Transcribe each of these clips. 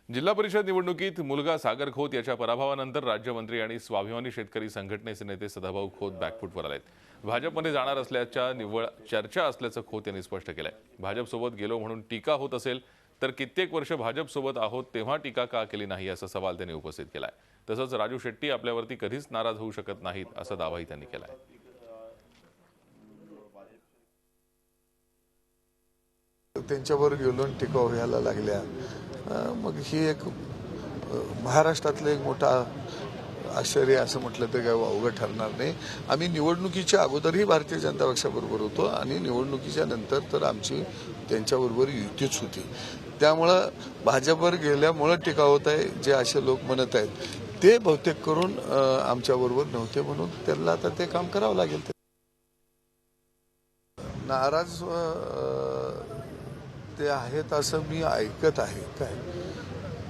जिल्हा परिषद निवडणुकीत मुलगा सागर खोत याच्या पराभवानंतर राज्यमंत्री आणि स्वाभिमानी शेतकरी संघटनेचे नेते सदाभाऊ खोत बॅकफूटवर आलेत. भाजपमध्ये जाणार असल्याच्या निव्वळ चर्चा असल्याचं खोत यांनी स्पष्ट केलंय. भाजपसोबत गेलो म्हणून टीका होत असेल तर कित्येक वर्ष भाजपसोबत आहोत तेव्हा टीका का केली नाही असा सवाल त्यांनी उपस्थित केलाय. तसंच राजू शेट्टी आपल्यावरती कधीच नाराज होऊ शकत नाहीत असा दावाही त्यांनी केलाय. त्यांच्यावर गेलो टीका व्हायला लागल्या. मग ही एक महाराष्ट्रातलं एक मोठा आश्चर्य असं म्हटलं तर काय अवघड ठरणार नाही. आम्ही निवडणुकीच्या अगोदरही भारतीय जनता पक्षाबरोबर होतो आणि निवडणुकीच्या नंतर तर आमची त्यांच्याबरोबर युतीच होती. त्यामुळं भाजपवर गेल्यामुळं टीका होत आहे जे असे लोक म्हणत आहेत ते बहुतेक करून आमच्याबरोबर नव्हते म्हणून त्यांना आता ते काम करावं लागेल. नाराज ते आहेत असं मी ऐकत आहे काय,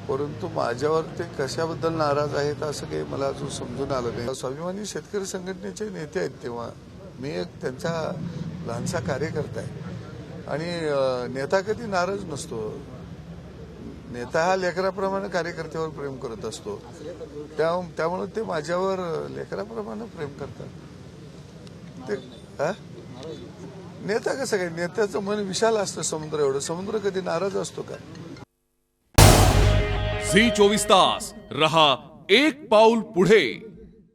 परंतु माझ्यावर ते कशाबद्दल नाराज आहेत असं काही मला अजून समजून आलं नाही. स्वाभिमानी शेतकरी संघटनेचे नेते आहेत तेव्हा मी एक त्यांचा लहानसा कार्यकर्ता आहे आणि नेता कधी नाराज नसतो. नेता हा लेकराप्रमाणे कार्यकर्त्यावर प्रेम करत असतो. त्यामुळे ते माझ्यावर लेकराप्रमाणे प्रेम करतात. ते नेता कसं काय, नेत्याचं मन विशाल असतं समुद्र एवढं. समुद्र कधी नाराज असतो का? झी 24 तास रहा एक पाऊल पुढे.